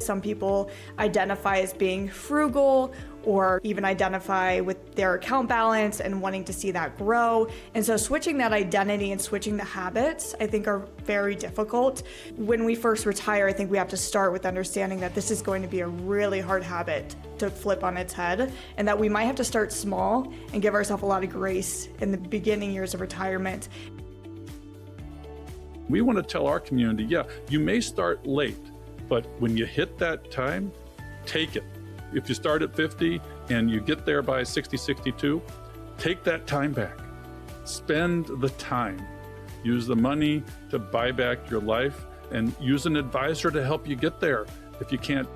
Some people identify as being frugal or even identify with their account balance and wanting to see that grow. And so switching that identity and switching the habits, I think, are very difficult. When we first retire, I think we have to start with understanding that this is going to be a really hard habit to flip on its head, and that we might have to start small and give ourselves a lot of grace in the beginning years of retirement. We want to tell our community, yeah, you may start late, but when you hit that time, take it. If you start at 50 and you get there by 60, 62, take that time back. Spend the time. Use the money to buy back your life and use an advisor to help you get there if you can't.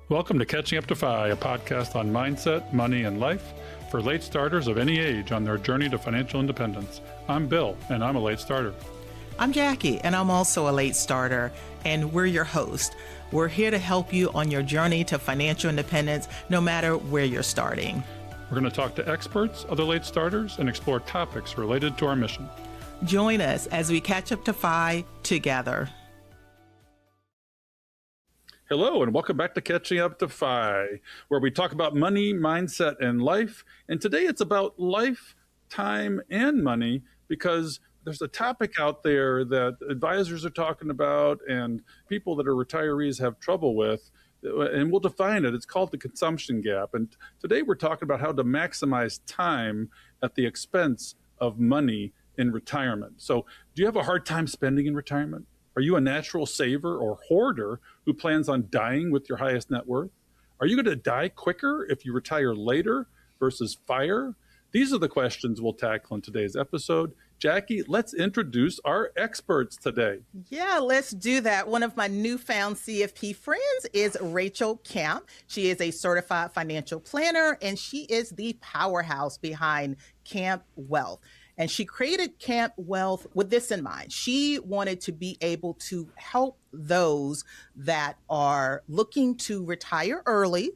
Welcome to Catching Up to Fi, a podcast on mindset, money, and life for late starters of any age on their journey to financial independence. I'm Bill, and I'm a late starter. I'm Jackie, and I'm also a late starter, and we're your host. We're here to help you on your journey to financial independence, no matter where you're starting. We're going to talk to experts, other late starters, and explore topics related to our mission. Join us as we catch up to Fi together. Hello, and welcome back to Catching Up to Fi, where we talk about money, mindset, and life. And today it's about life, time, and money, because there's a topic out there that advisors are talking about and people that are retirees have trouble with, and we'll define it. It's called the consumption gap. And today we're talking about how to maximize time at the expense of money in retirement. So do you have a hard time spending in retirement? Are you a natural saver or hoarder who plans on dying with your highest net worth? Are you going to die quicker if you retire later versus FIRE? These are the questions we'll tackle in today's episode. Jackie, let's introduce our experts today. Yeah, let's do that. One of my newfound CFP friends is Rachael Camp. She is a certified financial planner, and she is the powerhouse behind Camp Wealth. And she created Camp Wealth with this in mind. She wanted to be able to help those that are looking to retire early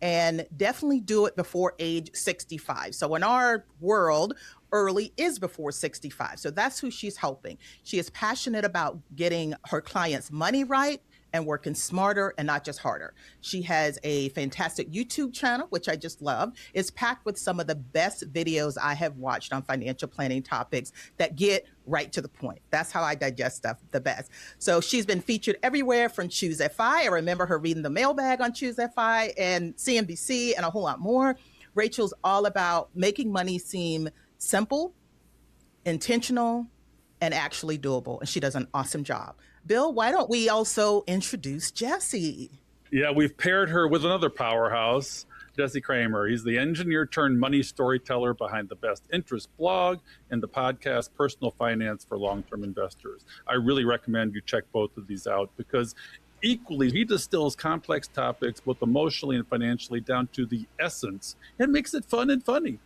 and definitely do it before age 65. So in our world, early is before 65. So that's who she's helping. She is passionate about getting her clients' money right and working smarter and not just harder. She has a fantastic YouTube channel, which I just love. It's packed with some of the best videos I have watched on financial planning topics that get right to the point. That's how I digest stuff the best. So she's been featured everywhere from Choose FI. I remember her reading the mailbag on Choose FI and CNBC and a whole lot more. Rachel's all about making money seem simple, intentional, and actually doable. And she does an awesome job. Bill, why don't we also introduce Jesse? Yeah, we've paired her with another powerhouse, Jesse Cramer. He's the engineer turned money storyteller behind the Best Interest blog and the podcast Personal Finance for Long-Term Investors. I really recommend you check both of these out because equally, he distills complex topics, both emotionally and financially, down to the essence and makes it fun and funny.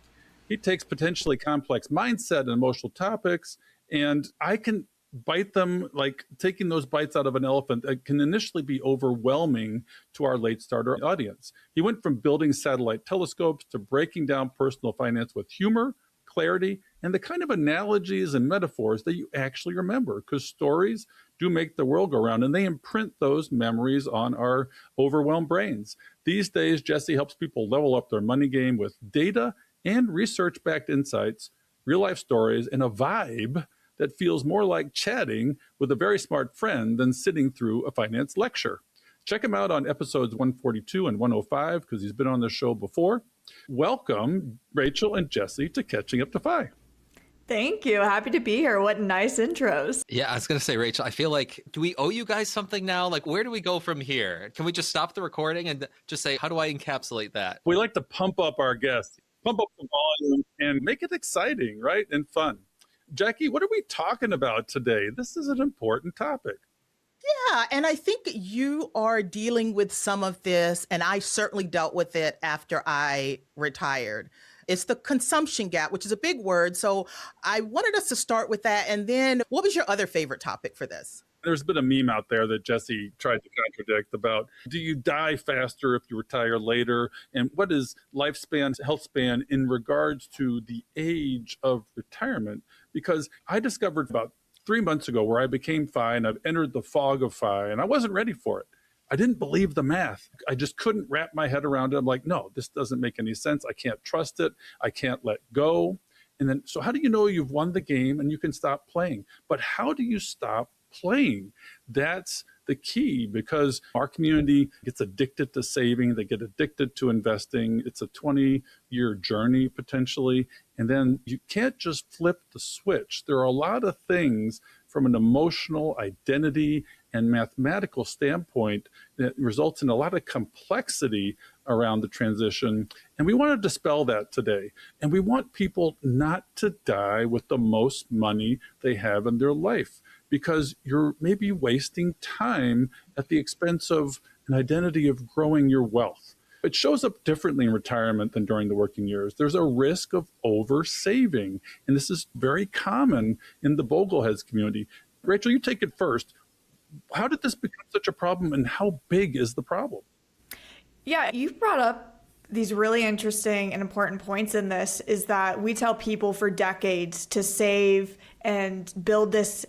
He takes potentially complex mindset and emotional topics, and I can bite them like taking those bites out of an elephant. It can initially be overwhelming to our late starter audience. He went from building satellite telescopes to breaking down personal finance with humor, clarity, and the kind of analogies and metaphors that you actually remember, because stories do make the world go round and they imprint those memories on our overwhelmed brains. These days, Jesse helps people level up their money game with data and research-backed insights, real-life stories, and a vibe that feels more like chatting with a very smart friend than sitting through a finance lecture. Check him out on episodes 142 and 105 because he's been on the show before. Welcome, Rachael and Jesse, to Catching Up to Fi. Thank you. Happy to be here. What nice intros. Yeah, I was going to say, Rachael, I feel like, do we owe you guys something now? Like, where do we go from here? Can we just stop the recording and just say, how do I encapsulate that? We like to pump up our guests, pump up the volume, and make it exciting, right? And fun. Jackie, what are we talking about today? This is an important topic. Yeah, and I think you are dealing with some of this, and I certainly dealt with it after I retired. It's the consumption gap, which is a big word. So I wanted us to start with that. And then what was your other favorite topic for this? There's been a meme out there that Jesse tried to contradict about, do you die faster if you retire later? And what is lifespan, health span in regards to the age of retirement? Because I discovered about 3 months ago where I became FI and I've entered the fog of FI and I wasn't ready for it. I didn't believe the math. I just couldn't wrap my head around it. I'm like, no, this doesn't make any sense. I can't trust it. I can't let go. And then, so how do you know you've won the game and you can stop playing? But how do you stop playing? That's the key, because our community gets addicted to saving. They get addicted to investing. It's a 20-year journey potentially. And then you can't just flip the switch. There are a lot of things from an emotional identity and mathematical standpoint that results in a lot of complexity around the transition. And we want to dispel that today. And we want people not to die with the most money they have in their life, because you're maybe wasting time at the expense of an identity of growing your wealth. It shows up differently in retirement than during the working years. There's a risk of over saving. And this is very common in the Bogleheads community. Rachel, you take it first. How did this become such a problem, and how big is the problem? Yeah, you've brought up these really interesting and important points in this, is that we tell people for decades to save and build this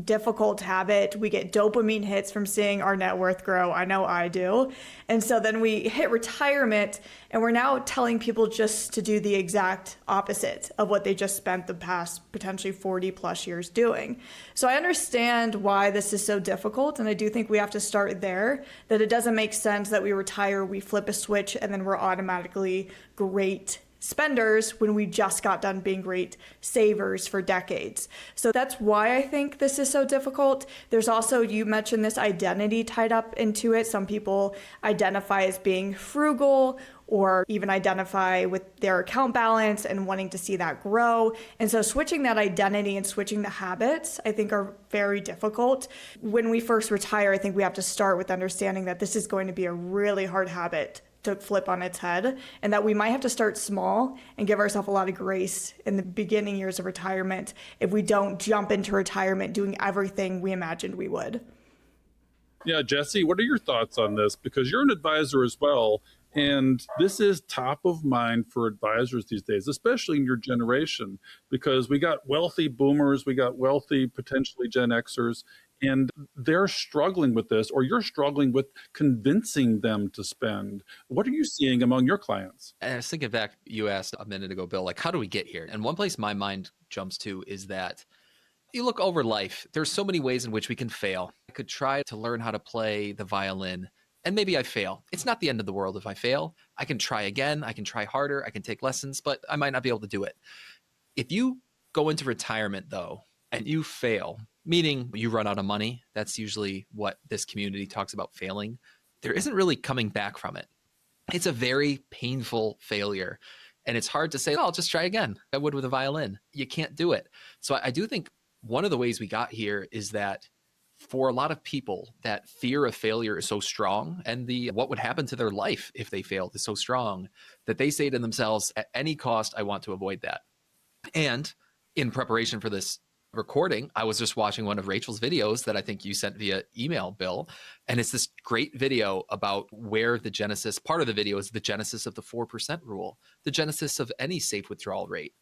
difficult habit. We get dopamine hits from seeing our net worth grow. I know I do. And so then we hit retirement and we're now telling people just to do the exact opposite of what they just spent the past potentially 40 plus years doing. So I understand why this is so difficult. And I do think we have to start there, that it doesn't make sense that we retire, we flip a switch, and then we're automatically great spenders when we just got done being great savers for decades. So that's why I think this is so difficult. There's also, you mentioned this identity tied up into it. Some people identify as being frugal, or even identify with their account balance and wanting to see that grow. And so switching that identity and switching the habits, I think, are very difficult. When we first retire, I think we have to start with understanding that this is going to be a really hard habit to flip on its head, and that we might have to start small and give ourselves a lot of grace in the beginning years of retirement if we don't jump into retirement doing everything we imagined we would. Yeah, Jesse, what are your thoughts on this? Because you're an advisor as well, and this is top of mind for advisors these days, especially in your generation, because we got wealthy boomers, we got wealthy potentially Gen Xers, and they're struggling with this, or you're struggling with convincing them to spend. What are you seeing among your clients? And I was thinking back, you asked a minute ago, Bill, like, how do we get here? And one place my mind jumps to is that you look over life, there's so many ways in which we can fail. I could try to learn how to play the violin, and maybe I fail. It's not the end of the world if I fail. I can try again. I can try harder. I can take lessons, but I might not be able to do it. If you go into retirement, though, and you fail, meaning you run out of money, that's usually what this community talks about failing, there isn't really coming back from it. It's a very painful failure. And it's hard to say, oh, I'll just try again. I would with a violin. You can't do it. So I do think one of the ways we got here is that for a lot of people, that fear of failure is so strong, and the what would happen to their life if they failed is so strong, that they say to themselves, at any cost, I want to avoid that. And in preparation for this recording, I was just watching one of Rachel's videos that I think you sent via email, Bill. And it's this great video about where the genesis, part of the video is the genesis of the 4% rule, the genesis of any safe withdrawal rate.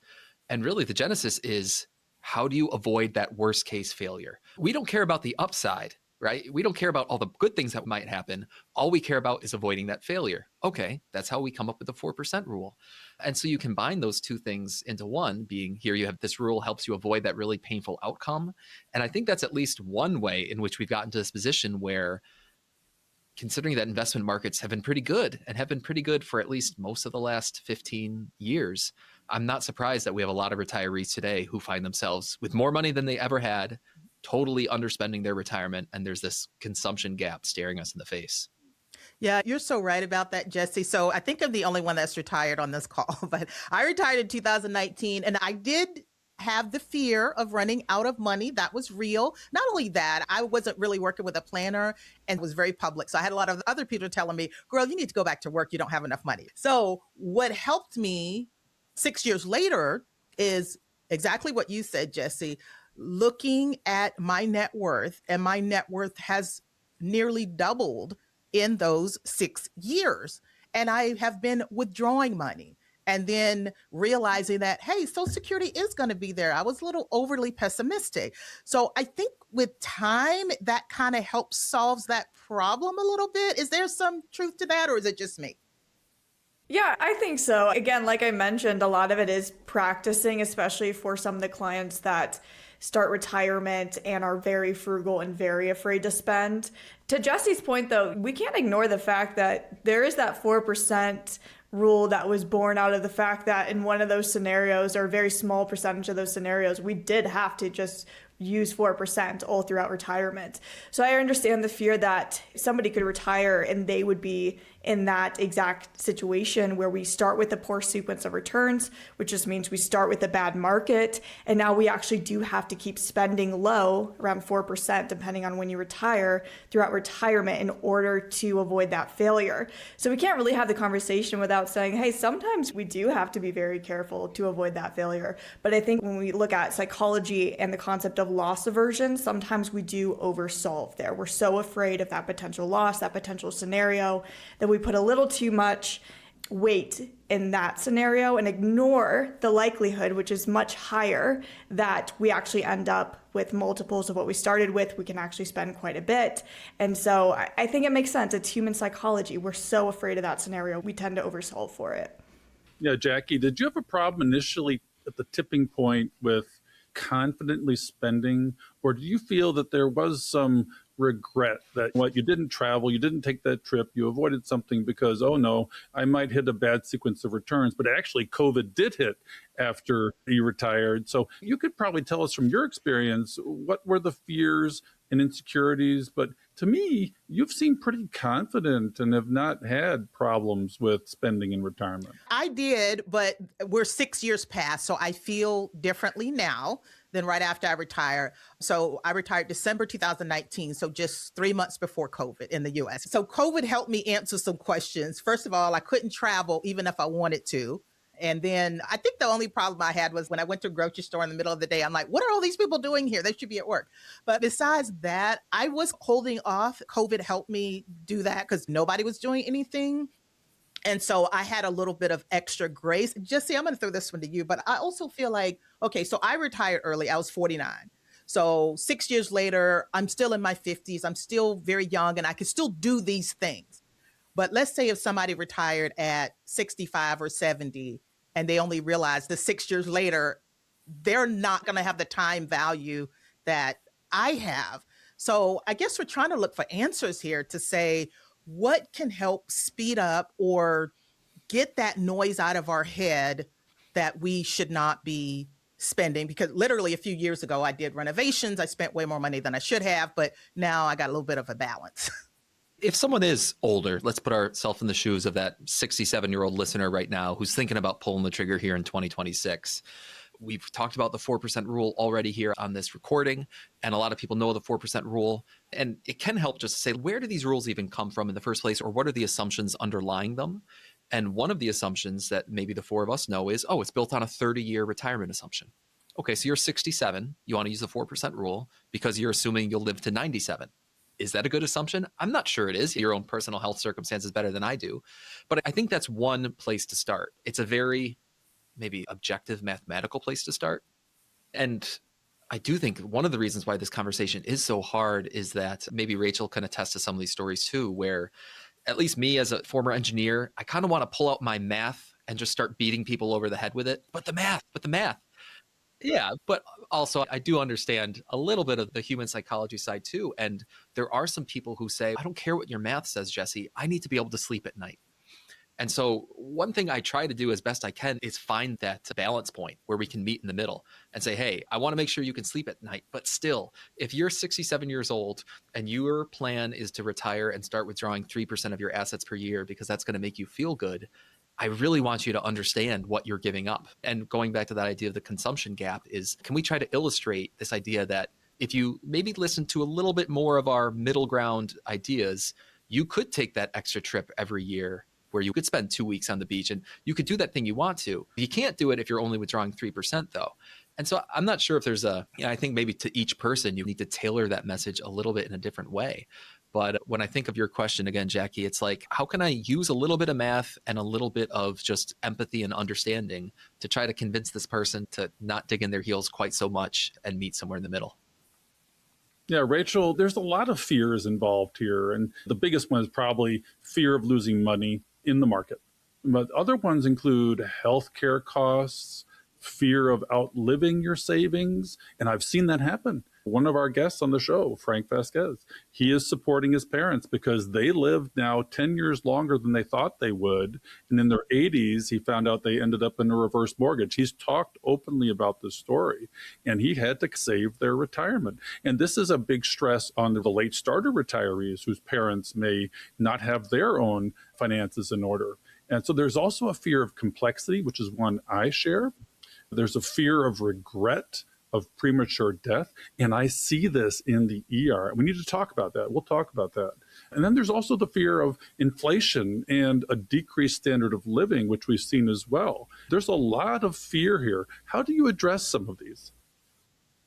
And really the genesis is, how do you avoid that worst case failure? We don't care about the upside, right? We don't care about all the good things that might happen. All we care about is avoiding that failure. Okay, that's how we come up with the 4% rule. And so you combine those two things into one, being here you have this rule helps you avoid that really painful outcome. And I think that's at least one way in which we've gotten to this position where, considering that investment markets have been pretty good and have been pretty good for at least most of the last 15 years, I'm not surprised that we have a lot of retirees today who find themselves with more money than they ever had, totally underspending their retirement, and there's this consumption gap staring us in the face. Yeah, you're so right about that, Jesse. So I think I'm the only one that's retired on this call, but I retired in 2019, and I did have the fear of running out of money. That was real. Not only that, I wasn't really working with a planner and was very public. So I had a lot of other people telling me, girl, you need to go back to work. You don't have enough money. So what helped me 6 years later is exactly what you said, Jesse, looking at my net worth, and my net worth has nearly doubled in those 6 years. And I have been withdrawing money. And then realizing that, hey, Social Security is going to be there. I was a little overly pessimistic. So I think with time, that kind of helps solves that problem a little bit. Is there some truth to that, or is it just me? Yeah, I think so. Again, like I mentioned, a lot of it is practicing, especially for some of the clients that start retirement and are very frugal and very afraid to spend. To Jesse's point, though, we can't ignore the fact that there is that 4% rule that was born out of the fact that in one of those scenarios, or a very small percentage of those scenarios, we did have to just use 4% all throughout retirement. So I understand the fear that somebody could retire and they would be in that exact situation where we start with a poor sequence of returns, which just means we start with a bad market. And now we actually do have to keep spending low, around 4%, depending on when you retire, throughout retirement in order to avoid that failure. So we can't really have the conversation without saying, hey, sometimes we do have to be very careful to avoid that failure. But I think when we look at psychology and the concept of loss aversion, sometimes we do oversolve there. We're so afraid of that potential loss, that potential scenario, that we put a little too much weight in that scenario and ignore the likelihood, which is much higher, that we actually end up with multiples of what we started with. We can actually spend quite a bit. And so I think it makes sense. It's human psychology. We're so afraid of that scenario. We tend to oversolve for it. Yeah, Jackie, did you have a problem initially at the tipping point with confidently spending, or do you feel that there was some regret that what you didn't travel, you didn't take that trip, you avoided something because, oh no, I might hit a bad sequence of returns, but actually COVID did hit after you retired. So you could probably tell us from your experience, what were the fears and insecurities? But to me, you've seemed pretty confident and have not had problems with spending in retirement. I did, but we're 6 years past, so I feel differently now than right after I retired. So I retired December 2019, so just 3 months before COVID in the US. So COVID helped me answer some questions. First of all, I couldn't travel even if I wanted to. And then I think the only problem I had was when I went to a grocery store in the middle of the day, I'm like, what are all these people doing here? They should be at work. But besides that, I was holding off. COVID helped me do that because nobody was doing anything. And so I had a little bit of extra grace. Jesse, I'm going to throw this one to you, but I also feel like, okay, so I retired early. I was 49. So 6 years later, I'm still in my 50s. I'm still very young and I can still do these things. But let's say if somebody retired at 65 or 70 and they only realize that 6 years later, they're not going to have the time value that I have. So I guess we're trying to look for answers here to say, what can help speed up or get that noise out of our head that we should not be spending? Because literally a few years ago, I did renovations. I spent way more money than I should have, but now I got a little bit of a balance. If someone is older, let's put ourselves in the shoes of that 67-year-old listener right now who's thinking about pulling the trigger here in 2026. We've talked about the 4% rule already here on this recording, and a lot of people know the 4% rule. And it can help just to say, where do these rules even come from in the first place, or what are the assumptions underlying them? And one of the assumptions that maybe the four of us know is, oh, it's built on a 30-year retirement assumption. Okay, so you're 67, you want to use the 4% rule because you're assuming you'll live to 97. Is that a good assumption? I'm not sure it is. Your own personal health circumstances better than I do. But I think that's one place to start. It's a very maybe objective mathematical place to start. And I do think one of the reasons why this conversation is so hard is that maybe Rachael can attest to some of these stories too, where at least me as a former engineer, I kind of want to pull out my math and just start beating people over the head with it. But the math. Yeah, but also I do understand a little bit of the human psychology side too. And there are some people who say, I don't care what your math says, Jesse. I need to be able to sleep at night. And so one thing I try to do as best I can is find that balance point where we can meet in the middle and say, hey, I want to make sure you can sleep at night. But still, if you're 67 years old and your plan is to retire and start withdrawing 3% of your assets per year because that's going to make you feel good, I really want you to understand what you're giving up. And going back to that idea of the consumption gap is, can we try to illustrate this idea that if you maybe listen to a little bit more of our middle ground ideas, you could take that extra trip every year where you could spend 2 weeks on the beach and you could do that thing you want to. You can't do it if you're only withdrawing 3% though. And so I'm not sure if there's I think maybe to each person, you need to tailor that message a little bit in a different way. But when I think of your question again, Jackie, it's like, how can I use a little bit of math and a little bit of just empathy and understanding to try to convince this person to not dig in their heels quite so much and meet somewhere in the middle? Yeah, Rachel, there's a lot of fears involved here. And the biggest one is probably fear of losing money in the market. But other ones include healthcare costs, fear of outliving your savings. And I've seen that happen. One of our guests on the show, Frank Vasquez, he is supporting his parents because they lived now 10 years longer than they thought they would. And in their 80s, he found out they ended up in a reverse mortgage. He's talked openly about this story, and he had to save their retirement. And this is a big stress on the late starter retirees whose parents may not have their own finances in order. And so there's also a fear of complexity, which is one I share. There's a fear of regret, of premature death. And I see this in the ER. We need to talk about that. We'll talk about that. And then there's also the fear of inflation and a decreased standard of living, which we've seen as well. There's a lot of fear here. How do you address some of these?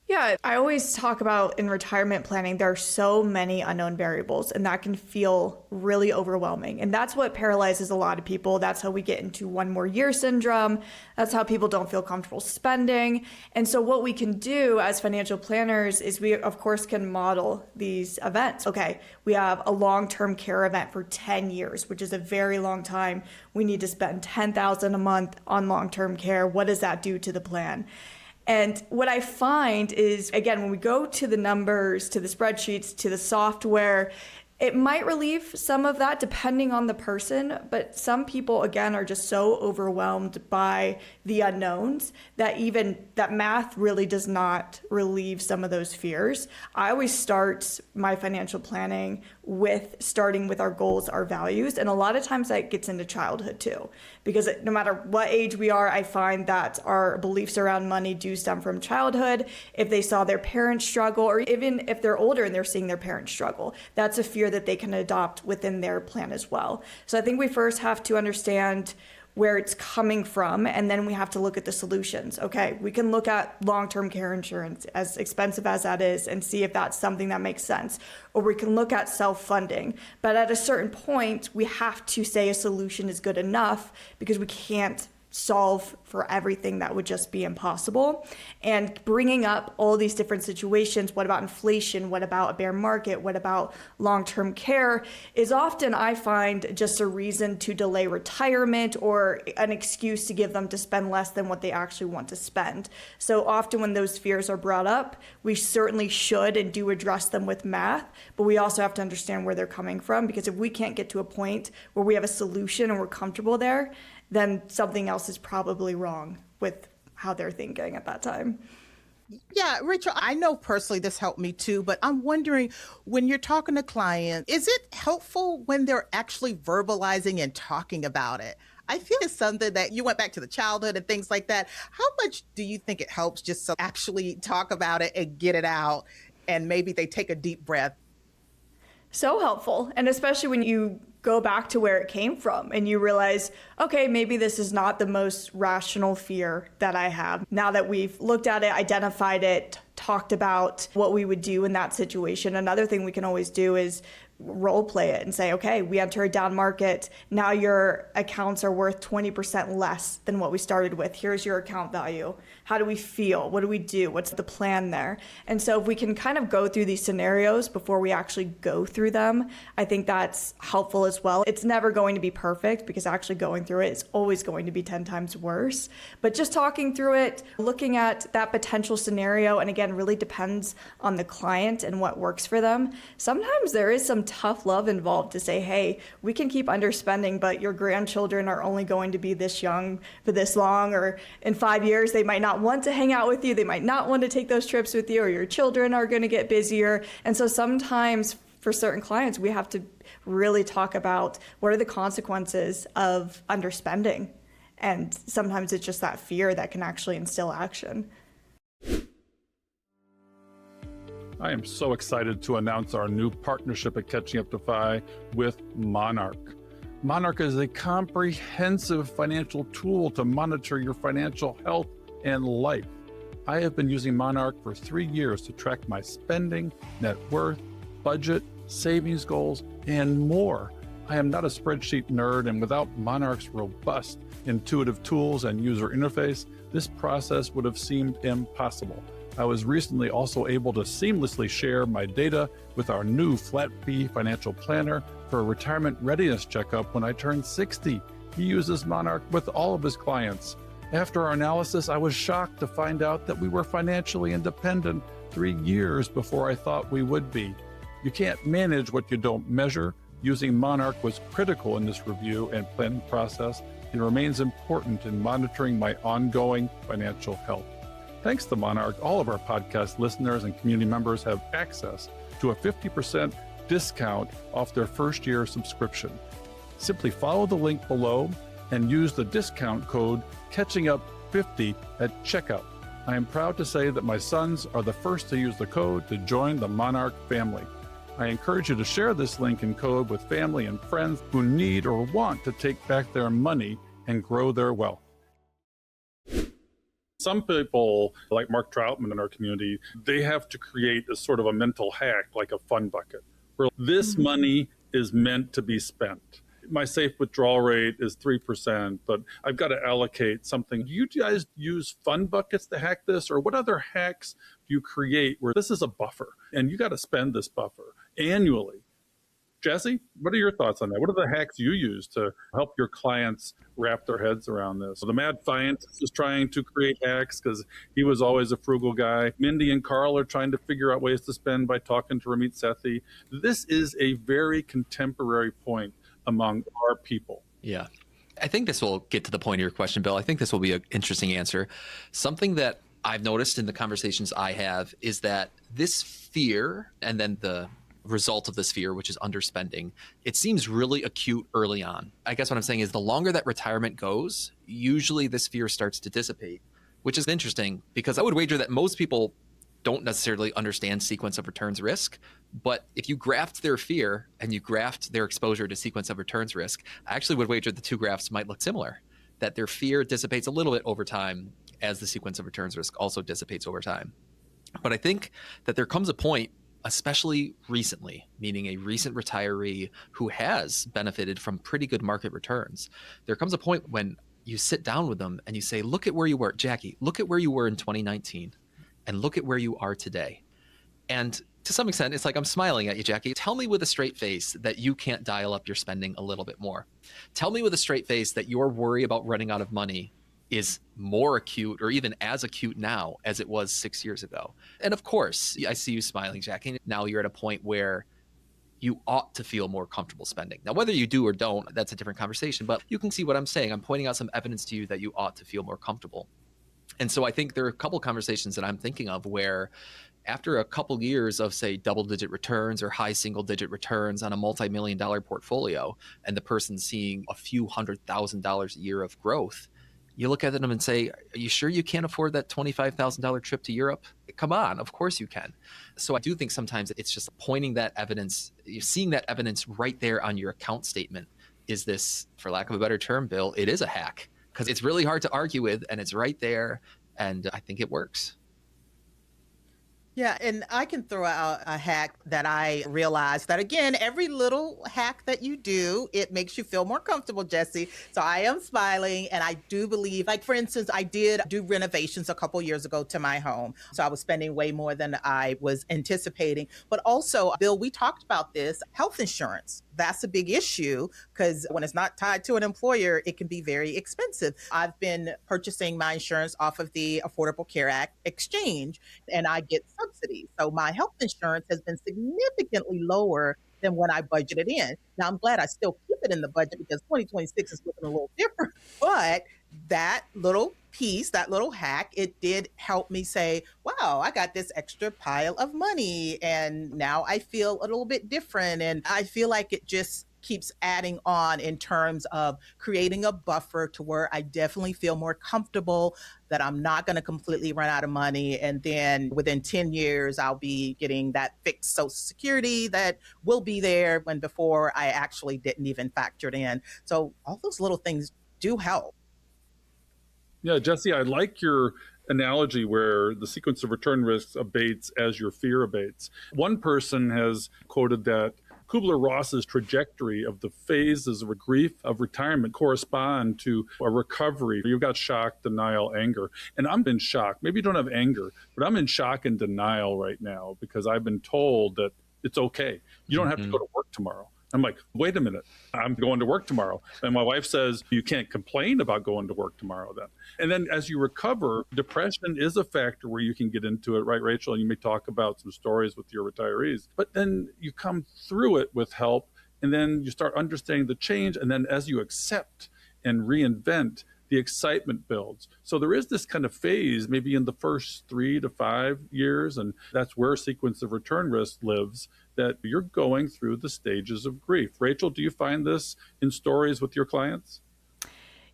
Yeah, I always talk about in retirement planning, there are so many unknown variables, and that can feel really overwhelming. And that's what paralyzes a lot of people. That's how we get into one more year syndrome. That's how people don't feel comfortable spending. And so what we can do as financial planners is we, of course, can model these events. Okay, we have a long-term care event for 10 years, which is a very long time. We need to spend $10,000 a month on long-term care. What does that do to the plan? And what I find is, again, when we go to the numbers, to the spreadsheets, to the software, it might relieve some of that depending on the person, but some people, again, are just so overwhelmed by the unknowns that even that math really does not relieve some of those fears. I always start my financial planning with starting with our goals, our values, and a lot of times that gets into childhood too, because no matter what age we are, I find that our beliefs around money do stem from childhood. If they saw their parents struggle, or even if they're older and they're seeing their parents struggle, that's a fear that they can adopt within their plan as well. So I think we first have to understand where it's coming from, and then we have to look at the solutions. Okay, we can look at long-term care insurance, as expensive as that is, and see if that's something that makes sense. Or we can look at self-funding. But at a certain point, we have to say a solution is good enough, because we can't solve for everything. That would just be impossible. And bringing up all these different situations, what about inflation? What about a bear market? What about long-term care? Is often, I find, just a reason to delay retirement or an excuse to give them to spend less than what they actually want to spend. So often when those fears are brought up, we certainly should and do address them with math, but we also have to understand where they're coming from, because if we can't get to a point where we have a solution and we're comfortable there, then something else is probably wrong with how they're thinking at that time. Yeah, Rachel, I know personally this helped me too, but I'm wondering, when you're talking to clients, is it helpful when they're actually verbalizing and talking about it? I feel it's something that you went back to the childhood and things like that. How much do you think it helps just to actually talk about it and get it out, and maybe they take a deep breath? So helpful. And especially when you go back to where it came from and you realize, okay, maybe this is not the most rational fear that I have. Now that we've looked at it, identified it, talked about what we would do in that situation. Another thing we can always do is role play it and say, okay, we enter a down market. Now your accounts are worth 20% less than what we started with. Here's your account value. How do we feel? What do we do? What's the plan there? And so if we can kind of go through these scenarios before we actually go through them, I think that's helpful as well. It's never going to be perfect, because actually going through it is always going to be 10 times worse. But just talking through it, looking at that potential scenario, and again, really depends on the client and what works for them. Sometimes there is some tough love involved to say, hey, we can keep underspending, but your grandchildren are only going to be this young for this long, or in 5 years, they might not want to hang out with you. They might not want to take those trips with you, or your children are going to get busier. And so sometimes for certain clients, we have to really talk about what are the consequences of underspending. And sometimes it's just that fear that can actually instill action. I am so excited to announce our new partnership at Catching Up to Fi with Monarch. Monarch is a comprehensive financial tool to monitor your financial health and life. I have been using Monarch for 3 years to track my spending, net worth, budget, savings goals, and more. I am not a spreadsheet nerd, and without Monarch's robust, intuitive tools and user interface, this process would have seemed impossible. I was recently also able to seamlessly share my data with our new flat fee financial planner for a retirement readiness checkup when I turned 60. He uses Monarch with all of his clients. After our analysis, I was shocked to find out that we were financially independent 3 years before I thought we would be. You can't manage what you don't measure. Using Monarch was critical in this review and planning process and remains important in monitoring my ongoing financial health. Thanks to Monarch, all of our podcast listeners and community members have access to a 50% discount off their first year subscription. Simply follow the link below and use the discount code CATCHINGUP50 at checkout. I am proud to say that my sons are the first to use the code to join the Monarch family. I encourage you to share this link and code with family and friends who need or want to take back their money and grow their wealth. Some people, like Mark Troutman in our community, they have to create a sort of a mental hack, like a fun bucket, where this money is meant to be spent. My safe withdrawal rate is 3%, but I've got to allocate something. Do you guys use fun buckets to hack this? Or what other hacks do you create where this is a buffer and you got to spend this buffer annually? Jesse, what are your thoughts on that? What are the hacks you use to help your clients wrap their heads around this? So the mad scientist is trying to create hacks because he was always a frugal guy. Mindy and Carl are trying to figure out ways to spend by talking to Ramit Sethi. This is a very contemporary point among our people. Yeah. I think this will get to the point of your question, Bill. I think this will be an interesting answer. Something that I've noticed in the conversations I have is that this fear and then the result of this fear, which is underspending, it seems really acute early on. I guess what I'm saying is the longer that retirement goes, usually this fear starts to dissipate, which is interesting because I would wager that most people don't necessarily understand sequence of returns risk. But if you graphed their fear and you graphed their exposure to sequence of returns risk, I actually would wager the two graphs might look similar, that their fear dissipates a little bit over time as the sequence of returns risk also dissipates over time. But I think that there comes a point, especially recently, meaning a recent retiree who has benefited from pretty good market returns. There comes a point when you sit down with them and you say, look at where you were, Jackie, look at where you were in 2019 and look at where you are today. And to some extent, it's like I'm smiling at you, Jackie. Tell me with a straight face that you can't dial up your spending a little bit more. Tell me with a straight face that your worry about running out of money is more acute or even as acute now as it was 6 years ago. And of course, I see you smiling, Jackie. Now you're at a point where you ought to feel more comfortable spending. Now, whether you do or don't, that's a different conversation, but you can see what I'm saying. I'm pointing out some evidence to you that you ought to feel more comfortable. And so I think there are a couple conversations that I'm thinking of where after a couple years of, say, double-digit returns or high single-digit returns on a multi-million-dollar portfolio, and the person seeing a few $100,000 a year of growth, you look at them and say, are you sure you can't afford that $25,000 trip to Europe? Come on, of course you can. So I do think sometimes it's just pointing that evidence, you're seeing that evidence right there on your account statement. Is this, for lack of a better term, Bill, it is a hack because it's really hard to argue with and it's right there. And I think it works. Yeah, and I can throw out a hack that I realized that, again, every little hack that you do, it makes you feel more comfortable, Jesse. So I am smiling, and I do believe, like, for instance, I did do renovations a couple years ago to my home. So I was spending way more than I was anticipating. But also, Bill, we talked about this, health insurance. That's a big issue because when it's not tied to an employer, it can be very expensive. I've been purchasing my insurance off of the Affordable Care Act exchange, and I get subsidies. So my health insurance has been significantly lower than when I budgeted in. Now, I'm glad I still keep it in the budget because 2026 is looking a little different. But that little piece, that little hack, it did help me say, wow, I got this extra pile of money. And now I feel a little bit different. And I feel like it just keeps adding on in terms of creating a buffer to where I definitely feel more comfortable that I'm not going to completely run out of money. And then within 10 years, I'll be getting that fixed Social Security that will be there when before I actually didn't even factor it in. So all those little things do help. Yeah, Jesse, I like your analogy where the sequence of return risks abates as your fear abates. One person has quoted that Kubler-Ross's trajectory of the phases of grief of retirement correspond to a recovery. You've got shock, denial, anger. And I'm in shock. Maybe you don't have anger, but I'm in shock and denial right now because I've been told that it's okay. You don't have to go to work tomorrow. I'm like, wait a minute, I'm going to work tomorrow. And my wife says, you can't complain about going to work tomorrow then. And then as you recover, depression is a factor where you can get into it, right, Rachel? And you may talk about some stories with your retirees, but then you come through it with help, and then you start understanding the change. And then as you accept and reinvent, the excitement builds. So there is this kind of phase, maybe in the first 3 to 5 years, and that's where sequence of return risk lives, that you're going through the stages of grief. Rachel, do you find this in stories with your clients?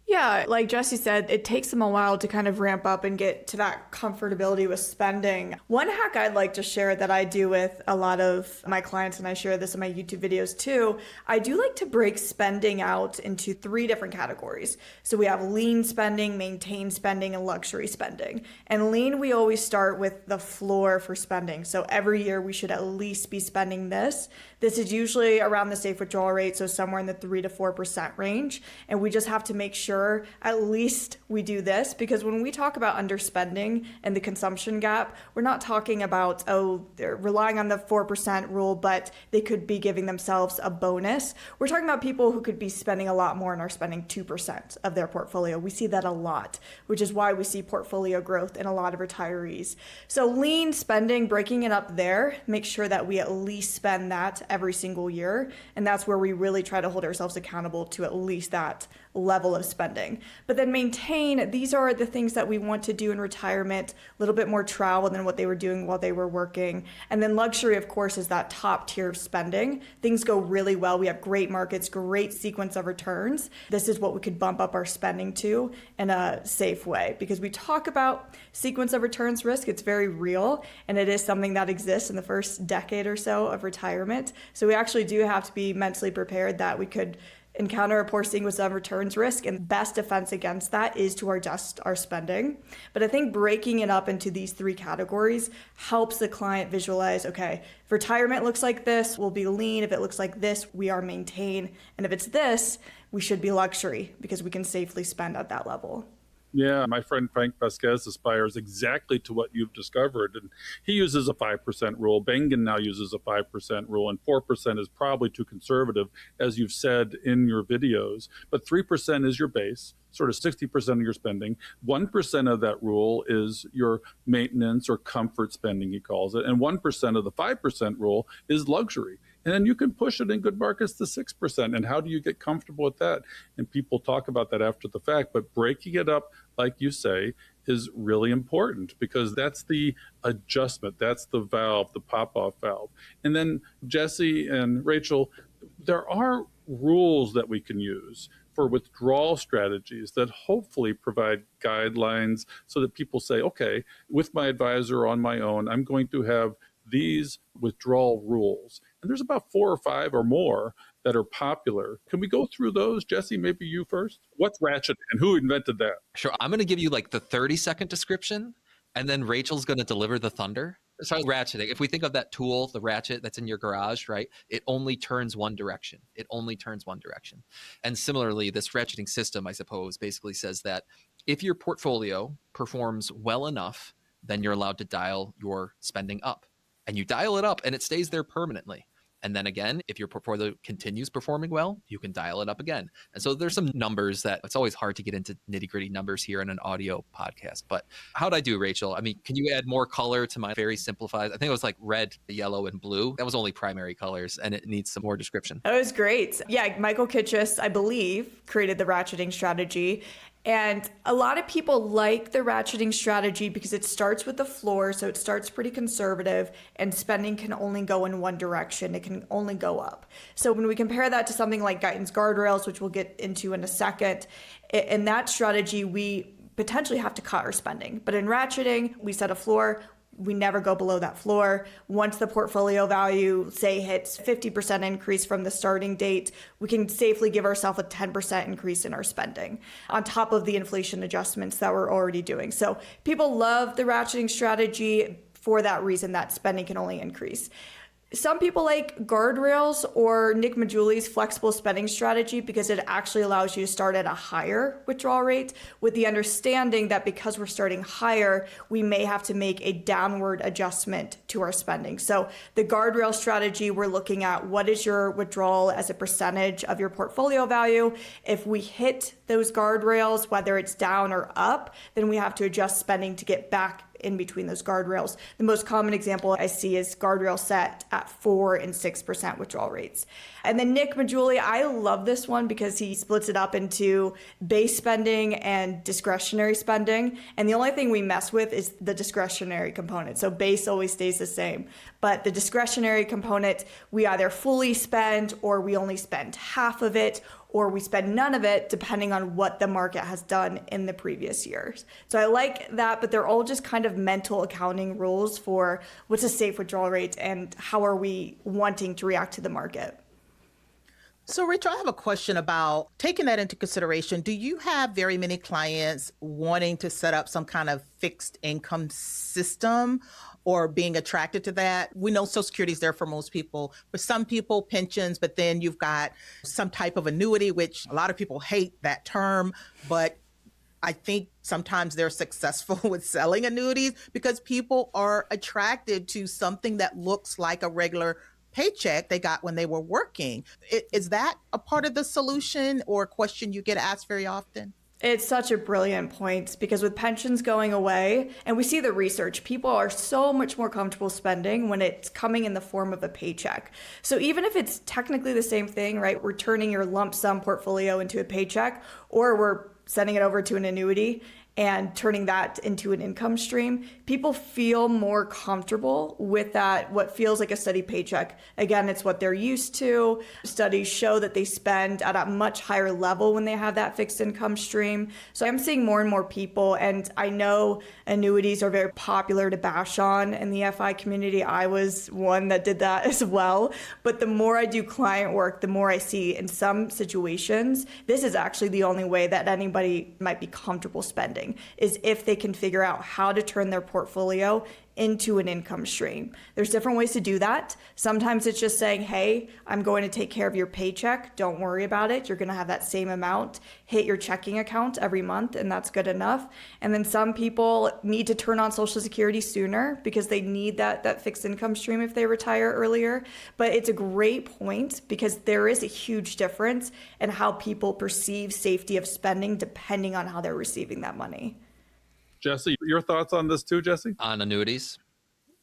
Yeah, like Jesse said, it takes them a while to kind of ramp up and get to that comfortability with spending. One hack I'd like to share that I do with a lot of my clients, and I share this in my YouTube videos too, I do like to break spending out into 3 different categories. So we have lean spending, maintain spending, and luxury spending. And lean, we always start with the floor for spending. So every year we should at least be spending this. This is usually around the safe withdrawal rate, so somewhere in the 3 to 4% range. And we just have to make sure at least we do this, because when we talk about underspending and the consumption gap, we're not talking about, oh, they're relying on the 4% rule, but they could be giving themselves a bonus. We're talking about people who could be spending a lot more and are spending 2% of their portfolio. We see that a lot, which is why we see portfolio growth in a lot of retirees. So lean spending, breaking it up there, make sure that we at least spend that every single year. And that's where we really try to hold ourselves accountable to at least that level of spending. But then maintain, these are the things that we want to do in retirement, a little bit more travel than what they were doing while they were working. And then luxury, of course, is that top tier of spending. Things go really well. We have great markets, great sequence of returns. This is what we could bump up our spending to in a safe way, because we talk about sequence of returns risk. It's very real, and it is something that exists in the first decade or so of retirement. So we actually do have to be mentally prepared that we could encounter a poor sequence of returns risk, and best defense against that is to adjust our spending. But I think breaking it up into these 3 categories helps the client visualize, okay, if retirement looks like this, we'll be lean. If it looks like this, we are maintain. And if it's this, we should be luxury, because we can safely spend at that level. Yeah, my friend Frank Vasquez aspires exactly to what you've discovered. And he uses a 5% rule. Bengen now uses a 5% rule, and 4% is probably too conservative, as you've said in your videos. But 3% is your base, sort of 60% of your spending. 1% of that rule is your maintenance or comfort spending, he calls it. And 1% of the 5% rule is luxury. And then you can push it in good markets to 6%. And how do you get comfortable with that? And people talk about that after the fact, but breaking it up, like you say, is really important, because that's the adjustment. That's the valve, the pop-off valve. And then Jesse and Rachel, there are rules that we can use for withdrawal strategies that hopefully provide guidelines so that people say, okay, with my advisor, on my own, I'm going to have these withdrawal rules. And there's about 4 or 5 or more that are popular. Can we go through those? Jesse, maybe you first. What's ratcheting and who invented that? Sure. I'm going to give you like the 30-second description, and then Rachel's going to deliver the thunder. So ratcheting, if we think of that tool, the ratchet that's in your garage, right? It only turns one direction. It only turns one direction. And similarly, this ratcheting system, I suppose, basically says that if your portfolio performs well enough, then you're allowed to dial your spending up. And you dial it up and it stays there permanently. And then again, if your portfolio continues performing well, you can dial it up again. And so there's some numbers that it's always hard to get into nitty gritty numbers here in an audio podcast. But how'd I do, Rachel? I mean, can you add more color to my very simplified? I think it was like red, yellow, and blue. That was only primary colors, and it needs some more description. That was great. Yeah, Michael Kitchis, I believe, created the ratcheting strategy. And a lot of people like the ratcheting strategy because it starts with the floor, so it starts pretty conservative, and spending can only go in one direction. It can only go up. So when we compare that to something like Guyton's guardrails, which we'll get into in a second, in that strategy, we potentially have to cut our spending. But in ratcheting, we set a floor, We never go below that floor. Once the portfolio value, say, hits 50% increase from the starting date, we can safely give ourselves a 10% increase in our spending on top of the inflation adjustments that we're already doing. So people love the ratcheting strategy for that reason, that spending can only increase. Some people like guardrails or Nick Majuli's flexible spending strategy because it actually allows you to start at a higher withdrawal rate with the understanding that because we're starting higher, we may have to make a downward adjustment to our spending. So the guardrail strategy, we're looking at what is your withdrawal as a percentage of your portfolio value. If we hit those guardrails, whether it's down or up, then we have to adjust spending to get back in between those guardrails. The most common example I see is guardrail set at 4 and 6% withdrawal rates. And then Nick Majuli, I love this one because he splits it up into base spending and discretionary spending. And the only thing we mess with is the discretionary component. So base always stays the same. But the discretionary component, we either fully spend or we only spend half of it, or we spend none of it depending on what the market has done in the previous years. So I like that, but they're all just kind of mental accounting rules for what's a safe withdrawal rate and how are we wanting to react to the market. So, Rachel, I have a question about taking that into consideration. Do you have very many clients wanting to set up some kind of fixed income system or being attracted to that? We know Social Security is there for most people. For some people, pensions, but then you've got some type of annuity, which a lot of people hate that term, but I think sometimes they're successful with selling annuities because people are attracted to something that looks like a regular paycheck they got when they were working. Is that a part of the solution or a question you get asked very often? It's such a brilliant point because with pensions going away, and we see the research, people are so much more comfortable spending when it's coming in the form of a paycheck. So even if it's technically the same thing, right? We're turning your lump sum portfolio into a paycheck, or we're sending it over to an annuity and turning that into an income stream, people feel more comfortable with that, what feels like a steady paycheck. Again, it's what they're used to. Studies show that they spend at a much higher level when they have that fixed income stream. So I'm seeing more and more people, and I know annuities are very popular to bash on in the FI community. I was one that did that as well. But the more I do client work, the more I see in some situations, this is actually the only way that anybody might be comfortable spending, is if they can figure out how to turn their portfolio into an income stream. There's different ways to do that. Sometimes it's just saying, hey, I'm going to take care of your paycheck. Don't worry about it. You're going to have that same amount hit your checking account every month, and that's good enough. And then some people need to turn on Social Security sooner because they need that fixed income stream if they retire earlier. But it's a great point because there is a huge difference in how people perceive safety of spending depending on how they're receiving that money. Jesse, your thoughts on this too, Jesse? On annuities?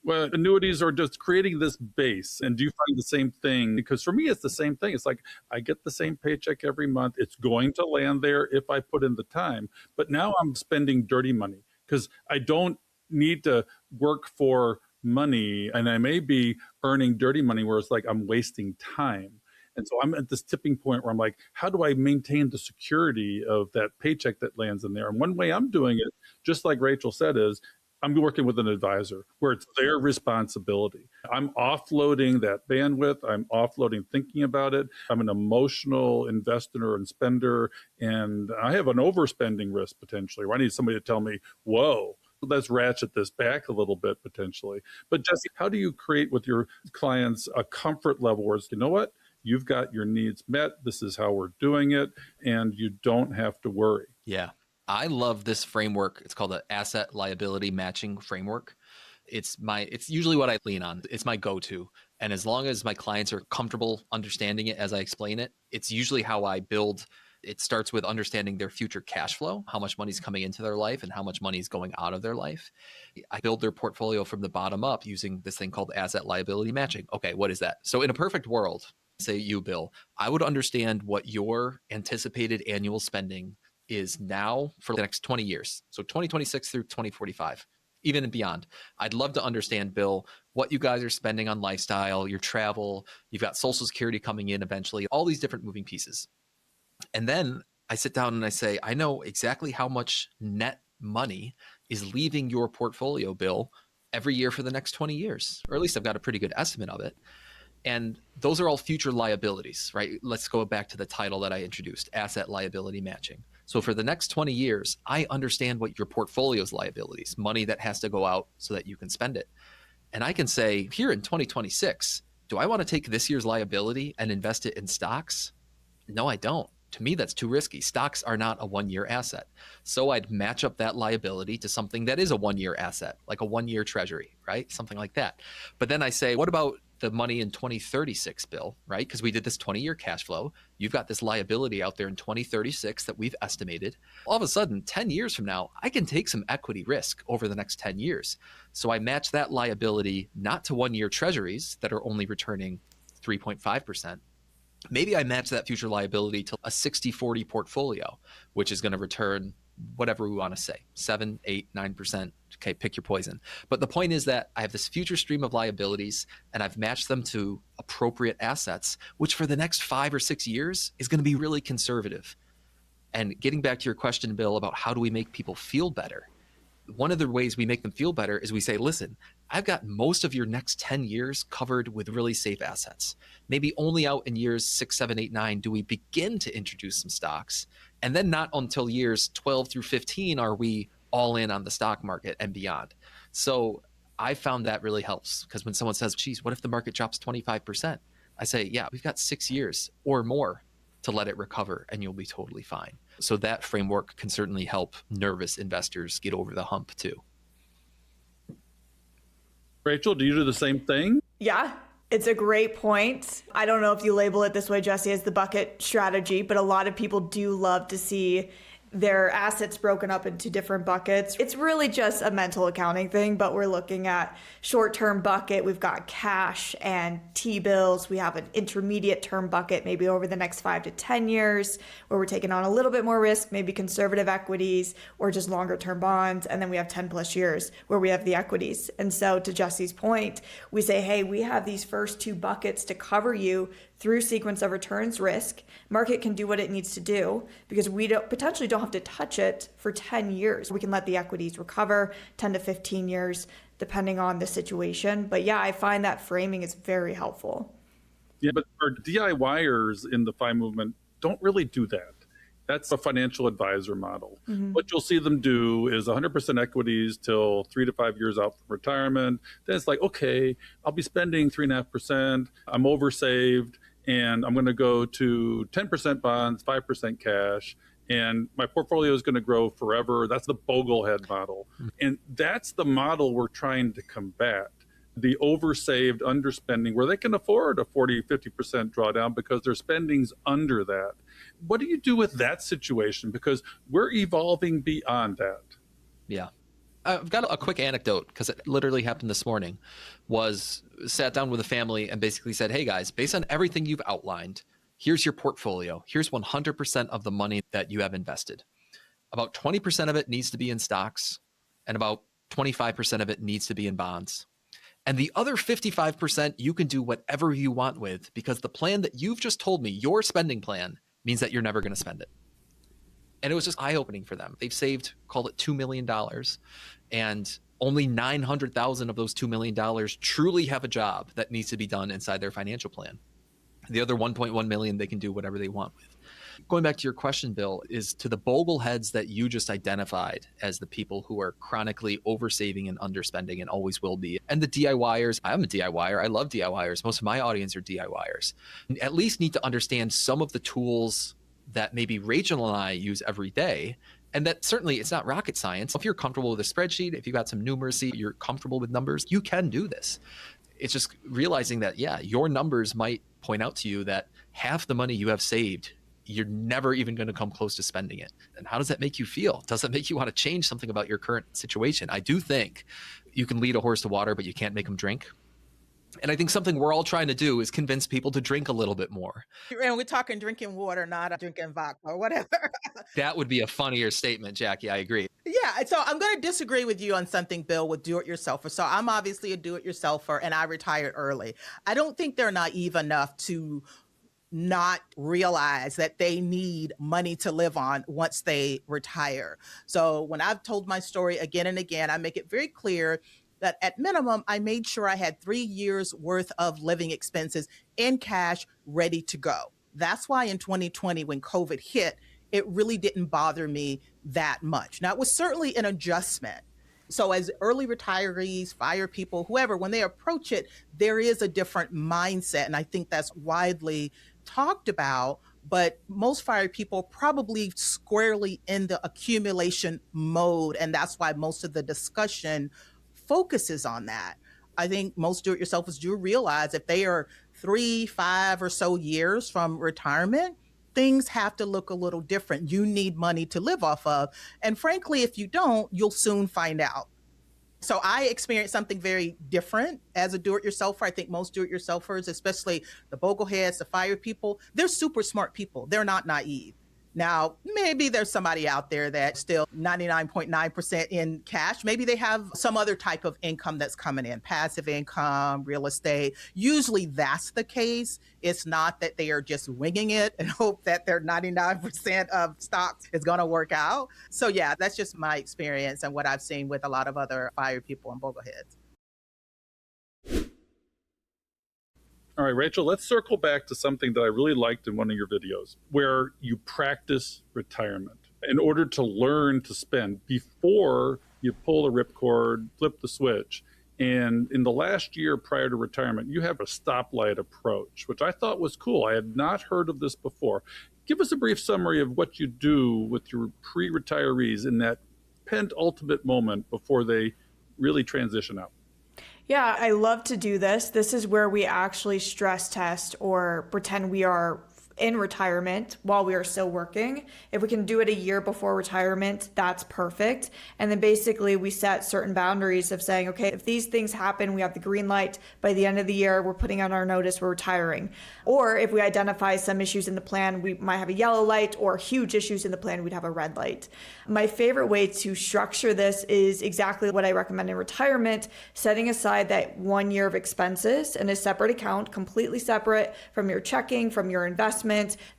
Well, annuities are just creating this base. And do you find the same thing? Because for me, it's the same thing. It's like I get the same paycheck every month. It's going to land there if I put in the time. But now I'm spending dirty money because I don't need to work for money. And I may be earning dirty money where it's like I'm wasting time. And so I'm at this tipping point where I'm like, how do I maintain the security of that paycheck that lands in there? And one way I'm doing it, just like Rachel said, is I'm working with an advisor where it's their responsibility. I'm offloading that bandwidth. I'm offloading thinking about it. I'm an emotional investor and spender, and I have an overspending risk potentially, where I need somebody to tell me, whoa, let's ratchet this back a little bit potentially. But Jesse, how do you create with your clients a comfort level where it's, you know what? You've got your needs met. This is how we're doing it. And you don't have to worry. Yeah. I love this framework. It's called the asset liability matching framework. It's usually what I lean on. It's my go-to. And as long as my clients are comfortable understanding it as I explain it, it's usually how I build. It starts with understanding their future cash flow, how much money is coming into their life and how much money is going out of their life. I build their portfolio from the bottom up using this thing called asset liability matching. Okay, what is that? So in a perfect world, say you, Bill, I would understand what your anticipated annual spending is now for the next 20 years. So 2026 through 2045, even and beyond. I'd love to understand, Bill, what you guys are spending on lifestyle, your travel, you've got Social Security coming in eventually, all these different moving pieces. And then I sit down and I say, I know exactly how much net money is leaving your portfolio, Bill, every year for the next 20 years, or at least I've got a pretty good estimate of it. And those are all future liabilities, right? Let's go back to the title that I introduced, asset liability matching. So for the next 20 years, I understand what your portfolio's liabilities, money that has to go out so that you can spend it. And I can say, here in 2026, do I want to take this year's liability and invest it in stocks? No, I don't. To me, that's too risky. Stocks are not a one-year asset. So I'd match up that liability to something that is a one-year asset, like a one-year treasury, right? Something like that. But then I say, what about the money in 2036, Bill, right? Because we did this 20-year cash flow. You've got this liability out there in 2036 that we've estimated. All of a sudden, 10 years from now, I can take some equity risk over the next 10 years. So I match that liability not to one-year treasuries that are only returning 3.5%. Maybe I match that future liability to a 60-40 portfolio, which is going to return whatever we want to say, 7, 8, 9%. Okay, pick your poison. But the point is that I have this future stream of liabilities and I've matched them to appropriate assets, which for the next 5 or 6 years is going to be really conservative. And getting back to your question, Bill, about how do we make people feel better? One of the ways we make them feel better is we say, listen, I've got most of your next 10 years covered with really safe assets. Maybe only out in years 6, 7, 8, 9 do we begin to introduce some stocks. And then not until years 12 through 15 are we all in on the stock market and beyond. So I found that really helps, because when someone says, geez, what if the market drops 25%? I say, yeah, we've got 6 years or more to let it recover and you'll be totally fine. So that framework can certainly help nervous investors get over the hump too. Rachel, do you do the same thing? Yeah, it's a great point. I don't know if you label it this way, Jesse, as the bucket strategy, but a lot of people do love to see their assets broken up into different buckets. It's really just a mental accounting thing, but we're looking at short-term bucket. We've got cash and T-bills. We have an intermediate term bucket, maybe over the next 5 to 10 years, where we're taking on a little bit more risk, maybe conservative equities or just longer term bonds. And then we have 10 plus years where we have the equities. And so to Jesse's point, we say, hey, we have these first 2 buckets to cover you through sequence of returns risk. Market can do what it needs to do because we potentially don't have to touch it for 10 years. We can let the equities recover 10 to 15 years, depending on the situation. But yeah, I find that framing is very helpful. Yeah, but our DIYers in the FI movement don't really do that. That's a financial advisor model. Mm-hmm. What you'll see them do is 100% equities till 3 to 5 years out from retirement. Then it's like, okay, I'll be spending 3.5%. I'm oversaved, and I'm going to go to 10% bonds, 5% cash, and my portfolio is going to grow forever. That's the Boglehead model. Mm-hmm. And that's the model we're trying to combat. The oversaved underspending, where they can afford a 40, 50% drawdown because their spending's under that. What do you do with that situation? Because we're evolving beyond that. Yeah. I've got a quick anecdote because it literally happened this morning. Sat down with a family and basically said, hey guys, based on everything you've outlined, here's your portfolio. Here's 100% of the money that you have invested. About 20% of it needs to be in stocks, and about 25% of it needs to be in bonds. And the other 55% you can do whatever you want with, because the plan that you've just told me, your spending plan, means that you're never going to spend it. And it was just eye-opening for them. They've saved, call it $2 million, and only $900,000 of those $2 million truly have a job that needs to be done inside their financial plan. The other 1.1 million, they can do whatever they want with. Going back to your question, Bill, is to the bogleheads that you just identified as the people who are chronically oversaving and underspending and always will be. And the DIYers, I'm a DIYer. I love DIYers. Most of my audience are DIYers. At least need to understand some of the tools that maybe Rachel and I use every day. And that certainly it's not rocket science. If you're comfortable with a spreadsheet, if you've got some numeracy, you're comfortable with numbers, you can do this. It's just realizing that, yeah, your numbers might point out to you that half the money you have saved, you're never even going to come close to spending it. And how does that make you feel? Does that make you want to change something about your current situation? I do think you can lead a horse to water, but you can't make them drink. And I think something we're all trying to do is convince people to drink a little bit more. And we're talking drinking water, not drinking vodka or whatever. That would be a funnier statement, Jackie. I agree. Yeah. So I'm going to disagree with you on something, Bill, with do-it-yourselfer. So I'm obviously a do-it-yourselfer and I retired early. I don't think they're naive enough to not realize that they need money to live on once they retire. So when I've told my story again and again, I make it very clear that at minimum, I made sure I had 3 years worth of living expenses in cash ready to go. That's why in 2020, when COVID hit, it really didn't bother me that much. Now, it was certainly an adjustment. So as early retirees, fire people, whoever, when they approach it, there is a different mindset. And I think that's widely talked about. But most fire people probably squarely in the accumulation mode. And that's why most of the discussion focuses on that. I think most do-it-yourselfers do realize if they are 3, 5 or so years from retirement, things have to look a little different. You need money to live off of. And frankly, if you don't, you'll soon find out. So I experienced something very different as a do-it-yourselfer. I think most do-it-yourselfers, especially the bogleheads, the fire people, they're super smart people. They're not naive. Now, maybe there's somebody out there that's still 99.9% in cash. Maybe they have some other type of income that's coming in, passive income, real estate. Usually that's the case. It's not that they are just winging it and hope that their 99% of stocks is going to work out. So yeah, that's just my experience and what I've seen with a lot of other fire people and bogleheads. All right, Rachel, let's circle back to something that I really liked in one of your videos where you practice retirement in order to learn to spend before you pull the ripcord, flip the switch. And in the last year prior to retirement, you have a stoplight approach, which I thought was cool. I had not heard of this before. Give us a brief summary of what you do with your pre-retirees in that penultimate moment before they really transition out. Yeah, I love to do this. This is where we actually stress test or pretend we are in retirement while we are still working. If we can do it a year before retirement, that's perfect. And then basically we set certain boundaries of saying, okay, if these things happen, we have the green light. By the end of the year, we're putting out our notice, we're retiring. Or if we identify some issues in the plan, we might have a yellow light, or huge issues in the plan, we'd have a red light. My favorite way to structure this is exactly what I recommend in retirement, setting aside that 1 year of expenses in a separate account, completely separate from your checking, from your investment.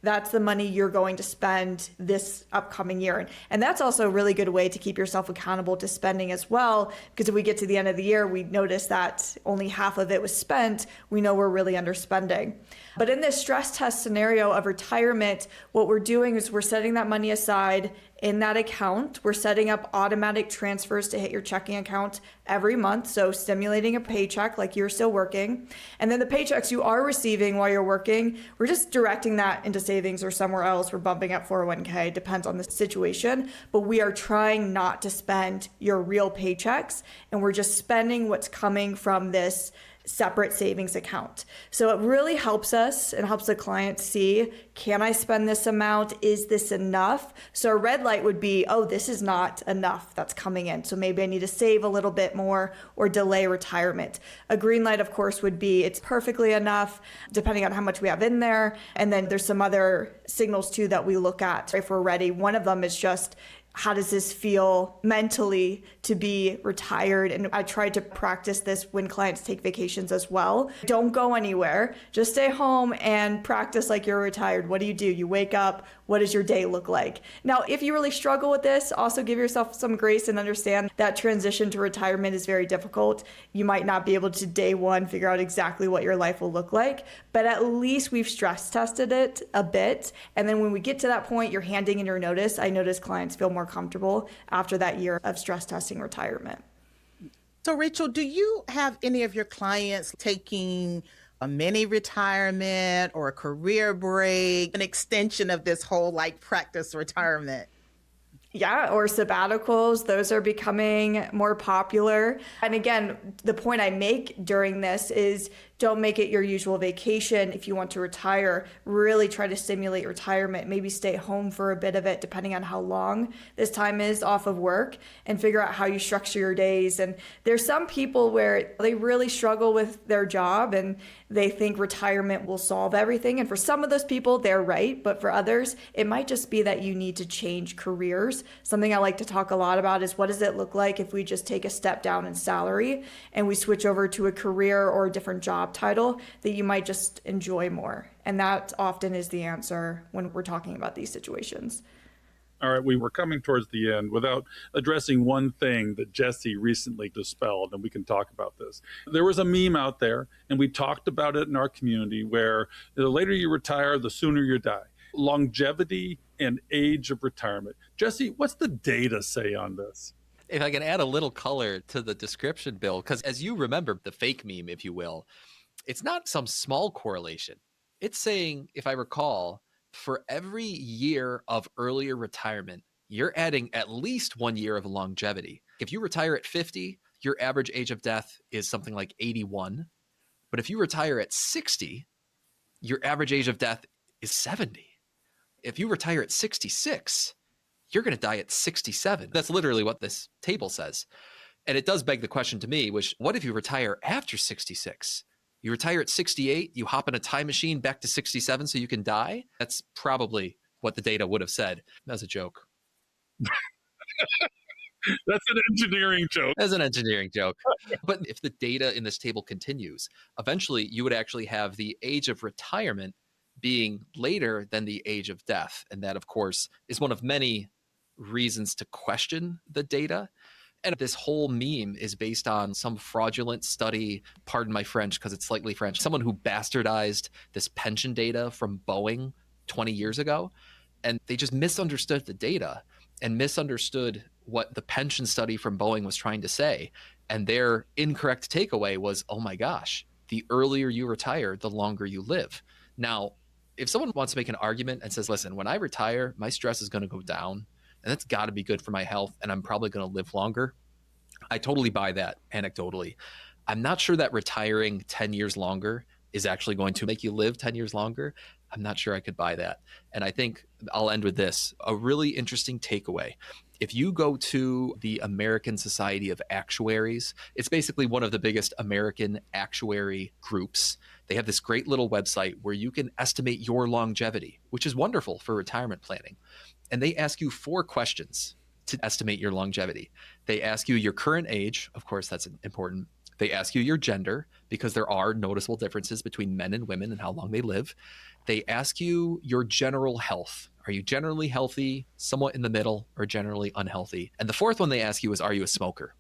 That's the money you're going to spend this upcoming year. And that's also a really good way to keep yourself accountable to spending as well, because if we get to the end of the year, we notice that only half of it was spent, we know we're really underspending. But in this stress test scenario of retirement, what we're doing is we're setting that money aside in that account. We're setting up automatic transfers to hit your checking account every month. So stimulating a paycheck like you're still working. And then the paychecks you are receiving while you're working, we're just directing that into savings or somewhere else. We're bumping up 401k, depends on the situation. But we are trying not to spend your real paychecks. And we're just spending what's coming from this separate savings account. So it really helps us and helps the client see, can I spend this amount? Is this enough? So a red light would be, oh, this is not enough that's coming in. So maybe I need to save a little bit more or delay retirement. A green light, of course, would be it's perfectly enough, depending on how much we have in there. And then there's some other signals too that we look at if we're ready. One of them is just, how does this feel mentally to be retired? And I try to practice this when clients take vacations as well. Don't go anywhere. Just stay home and practice like you're retired. What do? You wake up. What does your day look like? Now, if you really struggle with this, also give yourself some grace and understand that transition to retirement is very difficult. You might not be able to day one figure out exactly what your life will look like, but at least we've stress tested it a bit. And then when we get to that point, you're handing in your notice. I notice clients feel more comfortable after that year of stress testing retirement. So Rachel, do you have any of your clients taking a mini retirement or a career break, an extension of this whole practice retirement? Yeah, or sabbaticals, those are becoming more popular. And again, the point I make during this is don't make it your usual vacation. If you want to retire, really try to stimulate retirement. Maybe stay home for a bit of it, depending on how long this time is off of work, and figure out how you structure your days. And there's some people where they really struggle with their job and they think retirement will solve everything. And for some of those people, they're right. But for others, it might just be that you need to change careers. Something I like to talk a lot about is what does it look like if we just take a step down in salary and we switch over to a career or a different job title that you might just enjoy more. And that often is the answer when we're talking about these situations. All right, we were coming towards the end without addressing one thing that Jesse recently dispelled, and we can talk about this. There was a meme out there, and we talked about it in our community, where the later you retire, the sooner you die. Longevity and age of retirement. Jesse, what's the data say on this? If I can add a little color to the description, Bill, because as you remember, the fake meme, if you will, it's not some small correlation. It's saying, if I recall, for every year of earlier retirement, you're adding at least 1 year of longevity. If you retire at 50, your average age of death is something like 81. But if you retire at 60, your average age of death is 70. If you retire at 66, you're going to die at 67. That's literally what this table says. And it does beg the question to me, which, what if you retire after 66? You retire at 68, you hop in a time machine back to 67 so you can die? That's probably what the data would have said. That's a joke. That's an engineering joke. That's an engineering joke. But if the data in this table continues, eventually you would actually have the age of retirement being later than the age of death. And that, of course, is one of many reasons to question the data. And this whole meme is based on some fraudulent study, pardon my French because it's slightly French, someone who bastardized this pension data from Boeing 20 years ago. And they just misunderstood the data and misunderstood what the pension study from Boeing was trying to say. And their incorrect takeaway was, oh my gosh, the earlier you retire, the longer you live. Now, if someone wants to make an argument and says, listen, when I retire, my stress is going to go down, and that's got to be good for my health, and I'm probably going to live longer, I totally buy that anecdotally. I'm not sure that retiring 10 years longer is actually going to make you live 10 years longer. I'm not sure I could buy that. And I think I'll end with this, a really interesting takeaway. If you go to the American Society of Actuaries, it's basically one of the biggest American actuary groups. They have this great little website where you can estimate your longevity, which is wonderful for retirement planning. And they ask you 4 questions to estimate your longevity. They ask you your current age. Of course, that's important. They ask you your gender, because there are noticeable differences between men and women and how long they live. They ask you your general health. Are you generally healthy, somewhat in the middle, or generally unhealthy? And the 4th one they ask you is, are you a smoker?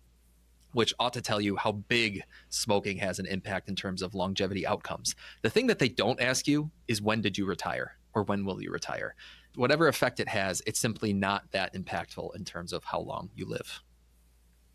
Which ought to tell you how big smoking has an impact in terms of longevity outcomes. The thing that they don't ask you is, when did you retire, or when will you retire? Whatever effect it has, it's simply not that impactful in terms of how long you live.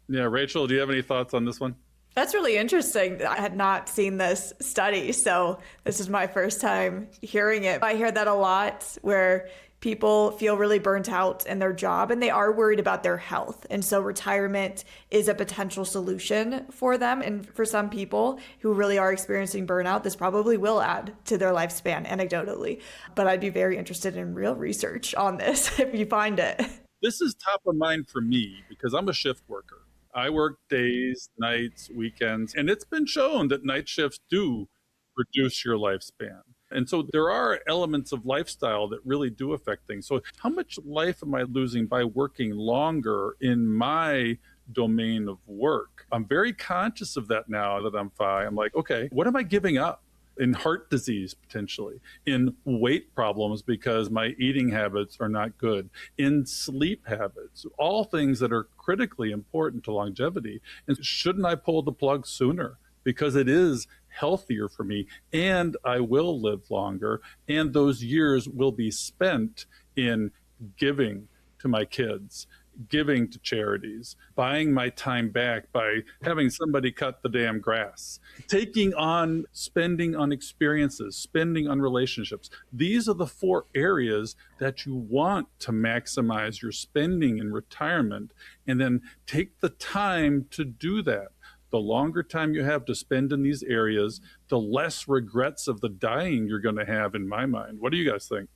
Yeah, Rachel, do you have any thoughts on this one? That's really interesting. I had not seen this study, so this is my first time hearing it. I hear that a lot, where people feel really burnt out in their job and they are worried about their health. And so retirement is a potential solution for them. And for some people who really are experiencing burnout, this probably will add to their lifespan anecdotally. But I'd be very interested in real research on this if you find it. This is top of mind for me because I'm a shift worker. I work days, nights, weekends, and it's been shown that night shifts do reduce your lifespan. And so there are elements of lifestyle that really do affect things. So how much life am I losing by working longer in my domain of work? I'm very conscious of that now that I'm 5. I'm like, okay, what am I giving up? In heart disease, potentially, in weight problems because my eating habits are not good, in sleep habits, all things that are critically important to longevity. And shouldn't I pull the plug sooner? Because it is healthier for me and I will live longer. And those years will be spent in giving to my kids, giving to charities, buying my time back by having somebody cut the damn grass, taking on spending on experiences, spending on relationships. These are the 4 areas that you want to maximize your spending in retirement, and then take the time to do that. The longer time you have to spend in these areas, the less regrets of the dying you're going to have, in my mind. What do you guys think?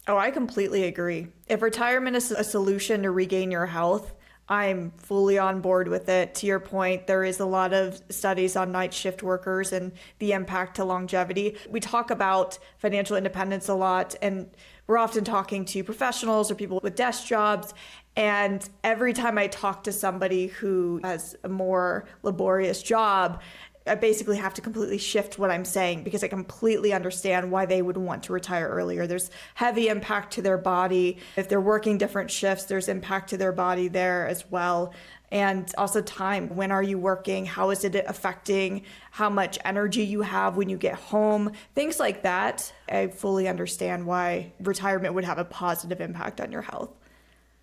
Oh, I completely agree. If retirement is a solution to regain your health, I'm fully on board with it. To your point, there is a lot of studies on night shift workers and the impact to longevity. We talk about financial independence a lot, and we're often talking to professionals or people with desk jobs. And every time I talk to somebody who has a more laborious job, I basically have to completely shift what I'm saying because I completely understand why they would want to retire earlier. There's heavy impact to their body. If they're working different shifts, there's impact to their body there as well. And also time. When are you working? How is it affecting how much energy you have when you get home? Things like that. I fully understand why retirement would have a positive impact on your health.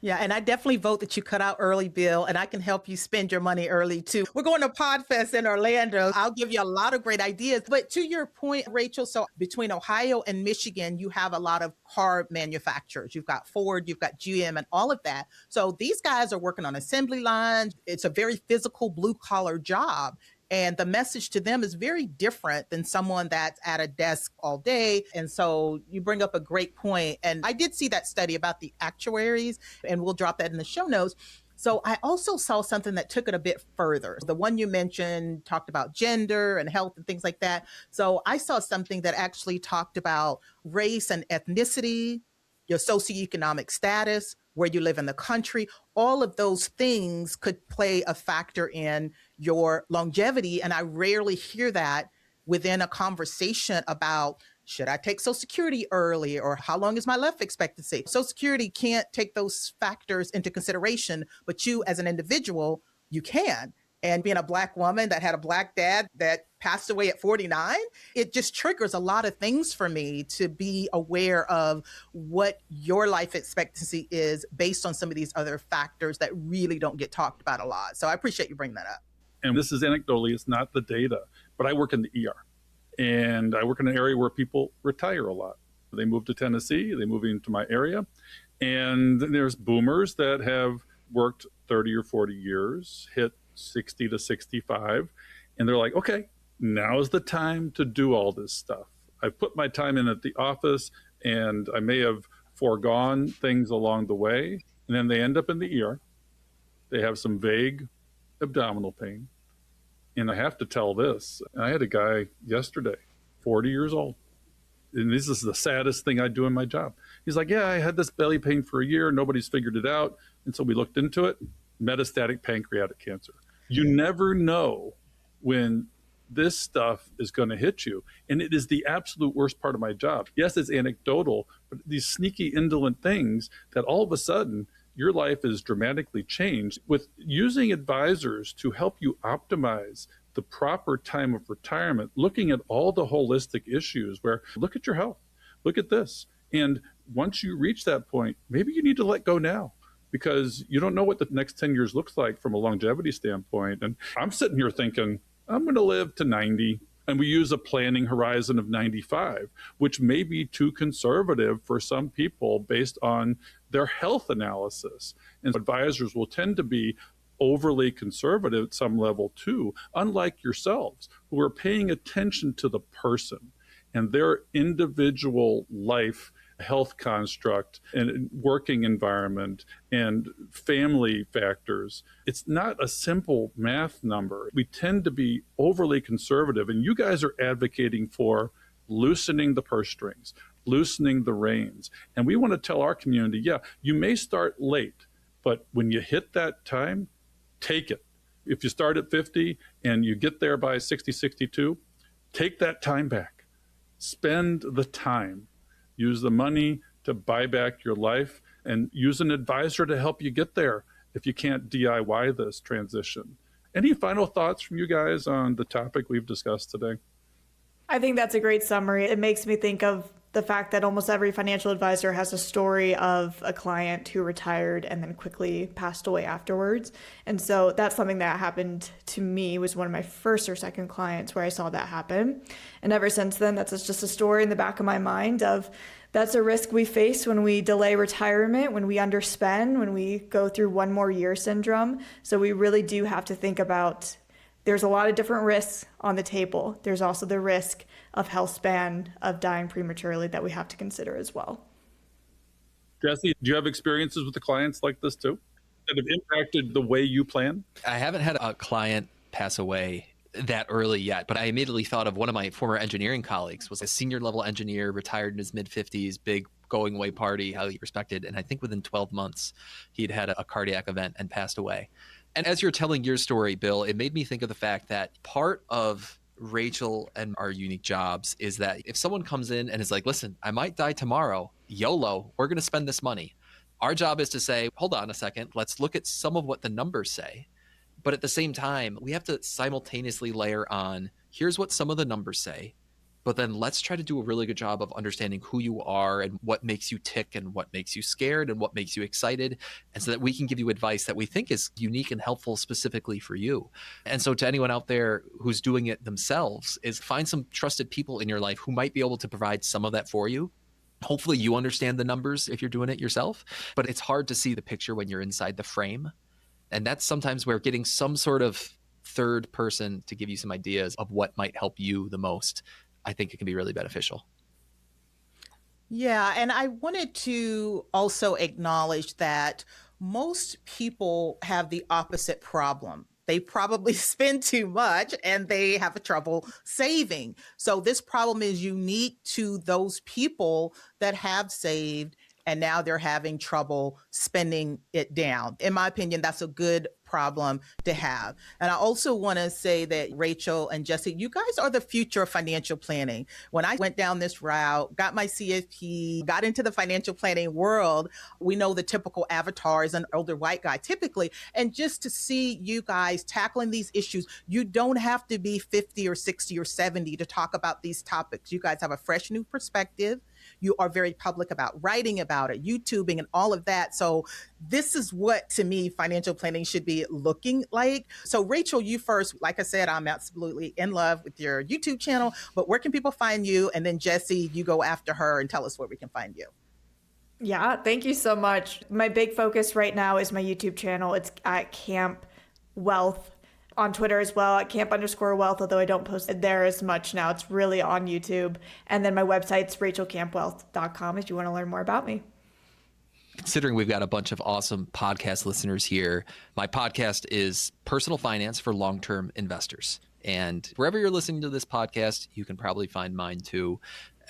Yeah, and I definitely vote that you cut out early, Bill, and I can help you spend your money early too. We're going to Podfest in Orlando. I'll give you a lot of great ideas. But to your point, Rachel, so between Ohio and Michigan, you have a lot of car manufacturers. You've got Ford, you've got GM, and all of that. So these guys are working on assembly lines. It's a very physical blue collar job. And the message to them is very different than someone that's at a desk all day. And so you bring up a great point. And I did see that study about the actuaries, and we'll drop that in the show notes. So I also saw something that took it a bit further. The one you mentioned talked about gender and health and things like that. So I saw something that actually talked about race and ethnicity, your socioeconomic status, where you live in the country. All of those things could play a factor in your longevity. And I rarely hear that within a conversation about, should I take Social Security early, or how long is my life expectancy? Social Security can't take those factors into consideration, but you as an individual, you can. And being a Black woman that had a Black dad that passed away at 49, it just triggers a lot of things for me to be aware of what your life expectancy is based on some of these other factors that really don't get talked about a lot. So I appreciate you bringing that up. And this is anecdotally, it's not the data, but I work in the ER. And I work in an area where people retire a lot. They move to Tennessee, they move into my area. And there's boomers that have worked 30 or 40 years, hit 60 to 65, and they're like, okay, now's the time to do all this stuff. I've put my time in at the office, and I may have foregone things along the way, and then they end up in the ER. They have some vague abdominal pain, and I have to tell this. I had a guy yesterday, 40 years old, and this is the saddest thing I do in my job. He's like, yeah, I had this belly pain for a year. Nobody's figured it out. And so we looked into it, metastatic pancreatic cancer. You never know when this stuff is going to hit you. And it is the absolute worst part of my job. Yes, it's anecdotal, but these sneaky, indolent things that all of a sudden your life is dramatically changed with using advisors to help you optimize the proper time of retirement, looking at all the holistic issues where look at your health, look at this. And once you reach that point, maybe you need to let go now, because you don't know what the next 10 years looks like from a longevity standpoint. And I'm sitting here thinking, I'm going to live to 90. And we use a planning horizon of 95, which may be too conservative for some people based on their health analysis. And advisors will tend to be overly conservative at some level too, unlike yourselves, who are paying attention to the person and their individual life health construct and working environment and family factors. It's not a simple math number. We tend to be overly conservative, and you guys are advocating for loosening the purse strings, loosening the reins. And we want to tell our community, yeah, you may start late, but when you hit that time, take it. If you start at 50 and you get there by 60, 62, take that time back. Spend the time. Use the money to buy back your life, and use an advisor to help you get there if you can't DIY this transition. Any final thoughts from you guys on the topic we've discussed today? I think that's a great summary. It makes me think of the fact that almost every financial advisor has a story of a client who retired and then quickly passed away afterwards. And so that's something that happened to me. It was one of my first or second clients where I saw that happen. And ever since then, that's just a story in the back of my mind of that's a risk we face when we delay retirement, when we underspend, when we go through one more year syndrome. So we really do have to think about there's a lot of different risks on the table. There's also the risk of health span, of dying prematurely that we have to consider as well. Jesse, do you have experiences with the clients like this too, that have impacted the way you plan? I haven't had a client pass away that early yet, but I immediately thought of one of my former engineering colleagues, was a senior level engineer, retired in his mid 50s, big going away party, highly respected. And I think within 12 months, he'd had a cardiac event and passed away. And as you're telling your story, Bill, it made me think of the fact that part of Rachael and our unique jobs is that if someone comes in and is like, listen, I might die tomorrow, YOLO, we're going to spend this money. Our job is to say, hold on a second, let's look at some of what the numbers say. But at the same time, we have to simultaneously layer on, here's what some of the numbers say, but then let's try to do a really good job of understanding who you are and what makes you tick and what makes you scared and what makes you excited. And so that we can give you advice that we think is unique and helpful specifically for you. And so to anyone out there who's doing it themselves, is find some trusted people in your life who might be able to provide some of that for you. Hopefully you understand the numbers if you're doing it yourself, but it's hard to see the picture when you're inside the frame. And that's sometimes where getting some sort of third person to give you some ideas of what might help you the most, I think it can be really beneficial. Yeah, and I wanted to also acknowledge that most people have the opposite problem. They probably spend too much and they have trouble saving. So this problem is unique to those people that have saved and now they're having trouble spending it down. In my opinion, that's a good problem to have. And I also want to say that Rachael and Jesse, you guys are the future of financial planning. When I went down this route, got my CFP, got into the financial planning world, we know the typical avatar is an older white guy typically. And just to see you guys tackling these issues, you don't have to be 50 or 60 or 70 to talk about these topics. You guys have a fresh new perspective. You are very public about writing about it, YouTubing and all of that. So this is what, to me, financial planning should be looking like. So Rachael, you first. Like I said, I'm absolutely in love with your YouTube channel, but where can people find you? And then Jesse, you go after her and tell us where we can find you. Yeah, thank you so much. My big focus right now is my YouTube channel. It's at Camp Wealth. On Twitter as well, at camp_wealth, although I don't post it there as much now. It's really on YouTube. And then my website's rachelcampwealth.com if you want to learn more about me. Considering we've got a bunch of awesome podcast listeners here, my podcast is Personal Finance for Long-Term Investors. And wherever you're listening to this podcast, you can probably find mine too.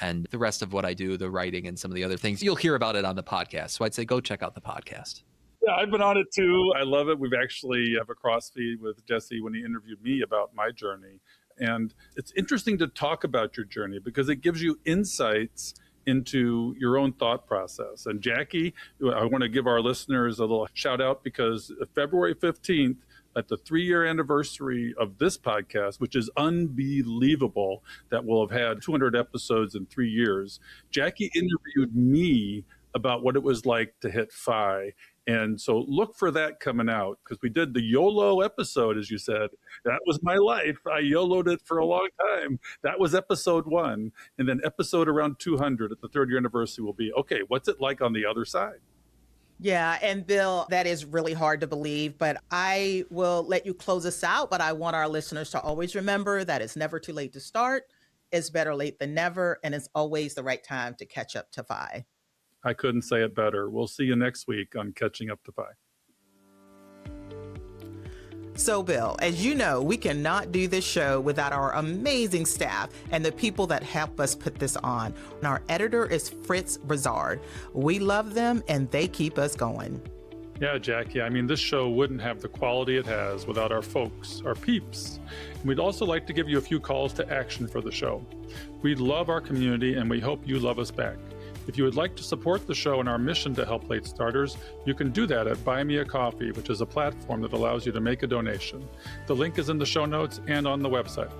And the rest of what I do, the writing and some of the other things, you'll hear about it on the podcast. So I'd say go check out the podcast. Yeah, I've been on it too. I love it. We've actually have a cross feed with Jesse when he interviewed me about my journey. And it's interesting to talk about your journey because it gives you insights into your own thought process. And Jackie, I want to give our listeners a little shout out because February 15th, at the 3-year anniversary of this podcast, which is unbelievable that we'll have had 200 episodes in 3 years, Jackie interviewed me about what it was like to hit FI. And so look for that coming out because we did the YOLO episode, as you said. That was my life. I YOLO'd it for a long time. That was episode 1. And then episode around 200 at the 3rd year anniversary will be, okay, what's it like on the other side? Yeah, and Bill, that is really hard to believe, but I will let you close us out. But I want our listeners to always remember that it's never too late to start. It's better late than never. And it's always the right time to catch up to FI. I couldn't say it better. We'll see you next week on Catching Up to FI. So, Bill, as you know, we cannot do this show without our amazing staff and the people that help us put this on. And our editor is Fritz Brazard. We love them and they keep us going. Yeah, Jackie, I mean, this show wouldn't have the quality it has without our folks, our peeps. And we'd also like to give you a few calls to action for the show. We love our community and we hope you love us back. If you would like to support the show and our mission to help late starters, you can do that at Buy Me a Coffee, which is a platform that allows you to make a donation. The link is in the show notes and on the website.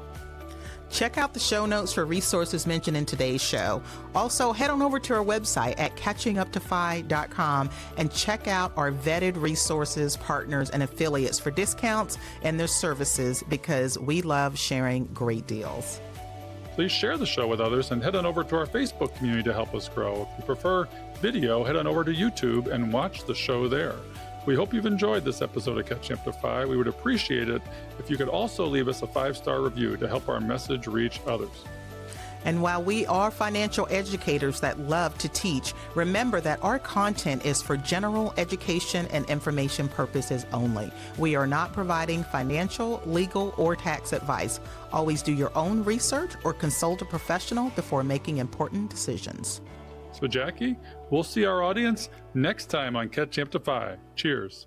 Check out the show notes for resources mentioned in today's show. Also, head on over to our website at catchinguptofi.com and check out our vetted resources, partners, and affiliates for discounts and their services because we love sharing great deals. Please share the show with others and head on over to our Facebook community to help us grow. If you prefer video, head on over to YouTube and watch the show there. We hope you've enjoyed this episode of Catching Up to FI. We would appreciate it if you could also leave us a 5-star review to help our message reach others. And while we are financial educators that love to teach, remember that our content is for general education and information purposes only. We are not providing financial, legal, or tax advice. Always do your own research or consult a professional before making important decisions. So, Jackie, we'll see our audience next time on Catching Up to FI. Cheers.